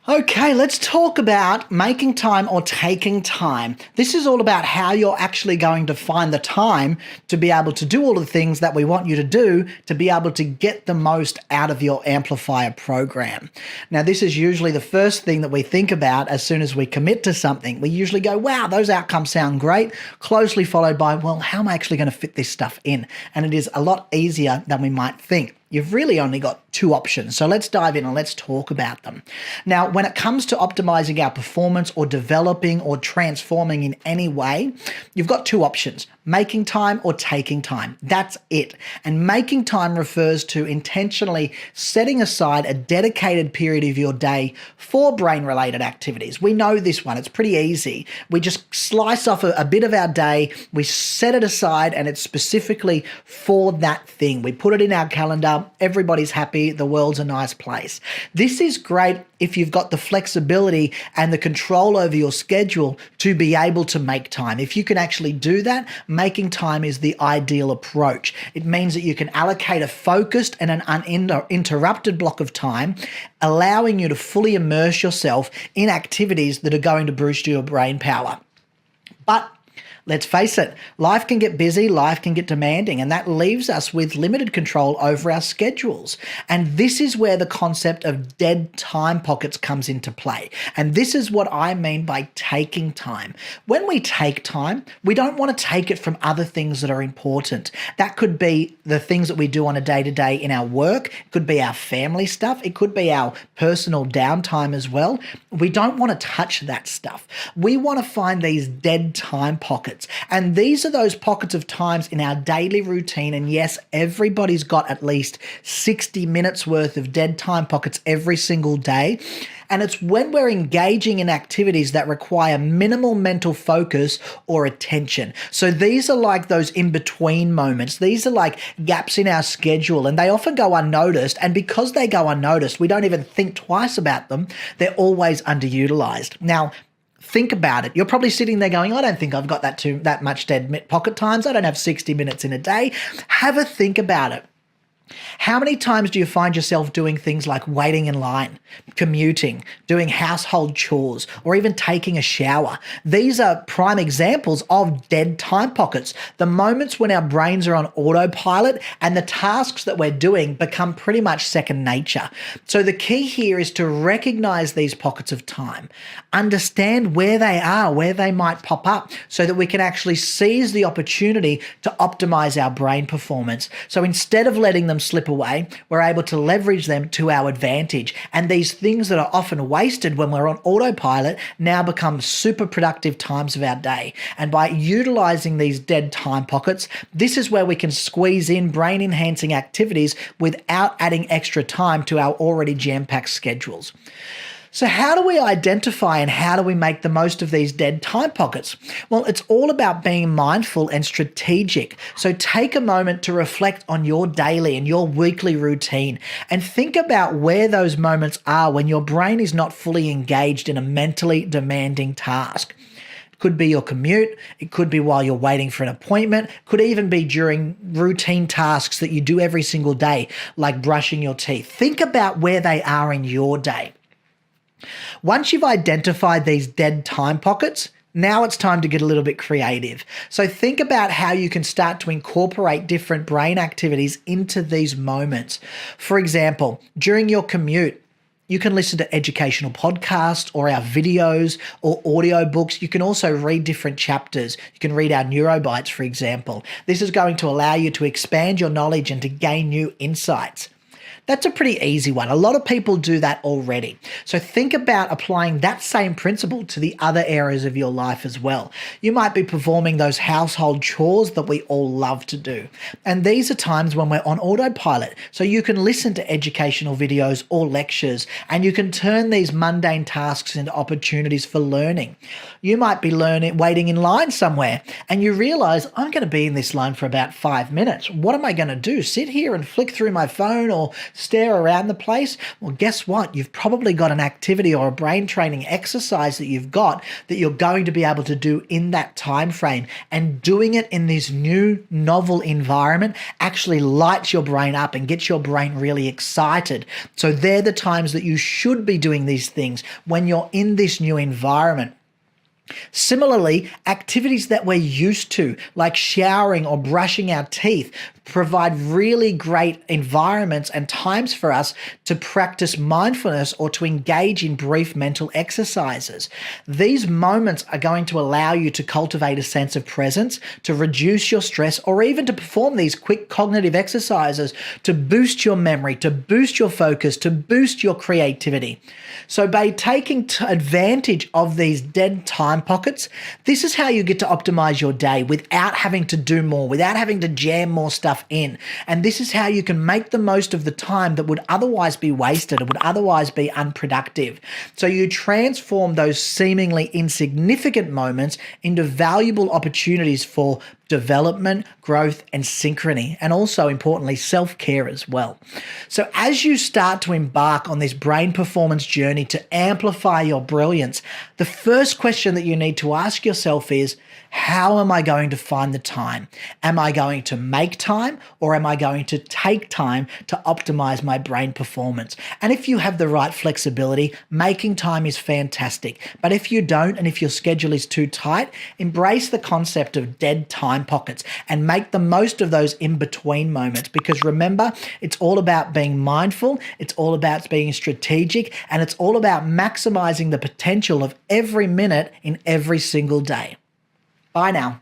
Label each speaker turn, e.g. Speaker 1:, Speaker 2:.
Speaker 1: Okay, let's talk about making time or taking time. This is all about how you're actually going to find the time to be able to do all the things that we want you to do to be able to get the most out of your amplifier program. Now, this is usually the first thing that we think about as soon as we commit to something. We usually go, wow, those outcomes sound great, closely followed by, well, how am I actually going to fit this stuff in? And it is a lot easier than we might think. You've really only got two options. So let's dive in and let's talk about them. Now, when it comes to optimizing our performance or developing or transforming in any way, you've got two options, making time or taking time. That's it. And making time refers to intentionally setting aside a dedicated period of your day for brain-related activities. We know this one. It's pretty easy. We just slice off a bit of our day, we set it aside, and it's specifically for that thing. We put it in our calendar. Everybody's happy. The world's a nice place. This is great if you've got the flexibility and the control over your schedule to be able to make time. If you can actually do that, making time is the ideal approach. It means that you can allocate a focused and an uninterrupted block of time, allowing you to fully immerse yourself in activities that are going to boost your brain power. But let's face it, life can get busy, life can get demanding, and that leaves us with limited control over our schedules. And this is where the concept of dead time pockets comes into play. And this is what I mean by taking time. When we take time, we don't want to take it from other things that are important. That could be the things that we do on a day-to-day in our work. It could be our family stuff. It could be our personal downtime as well. We don't want to touch that stuff. We want to find these dead time pockets. And these are those pockets of times in our daily routine. And yes, everybody's got at least 60 minutes worth of dead time pockets every single day. And it's when we're engaging in activities that require minimal mental focus or attention. So these are like those in-between moments. These are like gaps in our schedule, and they often go unnoticed. And because they go unnoticed, we don't even think twice about them. They're always underutilized. Now, think about it. You're probably sitting there going, I don't think I've got that much dead pocket times. I don't have 60 minutes in a day. Have a think about it. How many times do you find yourself doing things like waiting in line, commuting, doing household chores, or even taking a shower? These are prime examples of dead time pockets, the moments when our brains are on autopilot and the tasks that we're doing become pretty much second nature. So the key here is to recognize these pockets of time, understand where they are, where they might pop up, so that we can actually seize the opportunity to optimize our brain performance. So instead of letting them slip away, we're able to leverage them to our advantage. And these things that are often wasted when we're on autopilot now become super productive times of our day. And by utilizing these dead time pockets, this is where we can squeeze in brain enhancing activities without adding extra time to our already jam-packed schedules. So how do we identify and how do we make the most of these dead time pockets? Well, it's all about being mindful and strategic. So take a moment to reflect on your daily and your weekly routine and think about where those moments are when your brain is not fully engaged in a mentally demanding task. It could be your commute. It could be while you're waiting for an appointment. It could even be during routine tasks that you do every single day, like brushing your teeth. Think about where they are in your day. Once you've identified these dead time pockets, now it's time to get a little bit creative. So think about how you can start to incorporate different brain activities into these moments. For example, during your commute, you can listen to educational podcasts or our videos or audio books. You can also read different chapters. You can read our Neurobites, for example. This is going to allow you to expand your knowledge and to gain new insights. That's a pretty easy one. A lot of people do that already. So think about applying that same principle to the other areas of your life as well. You might be performing those household chores that we all love to do. And these are times when we're on autopilot. So you can listen to educational videos or lectures, and you can turn these mundane tasks into opportunities for learning. You might be waiting in line somewhere, and you realize, I'm going to be in this line for about 5 minutes. What am I going to do? Sit here and flick through my phone or stare around the place? Well, guess what? You've probably got an activity or a brain training exercise that you've got that you're going to be able to do in that time frame. And doing it in this new novel environment actually lights your brain up and gets your brain really excited. So they're the times that you should be doing these things, when you're in this new environment. Similarly, activities that we're used to, like showering or brushing our teeth, provide really great environments and times for us to practice mindfulness or to engage in brief mental exercises. These moments are going to allow you to cultivate a sense of presence, to reduce your stress, or even to perform these quick cognitive exercises to boost your memory, to boost your focus, to boost your creativity. So by taking advantage of these dead time pockets, this is how you get to optimize your day without having to do more, without having to jam more stuff in. And this is how you can make the most of the time that would otherwise be wasted or would otherwise be unproductive. So you transform those seemingly insignificant moments into valuable opportunities for development, growth, and synchrony, and also importantly, self-care as well. So as you start to embark on this brain performance journey to amplify your brilliance, the first question that you need to ask yourself is, how am I going to find the time? Am I going to make time, or am I going to take time to optimize my brain performance? And if you have the right flexibility, making time is fantastic. But if you don't, and if your schedule is too tight, embrace the concept of dead time pockets and make the most of those in-between moments. Because remember, it's all about being mindful, it's all about being strategic, and it's all about maximizing the potential of every minute in every single day. Bye now.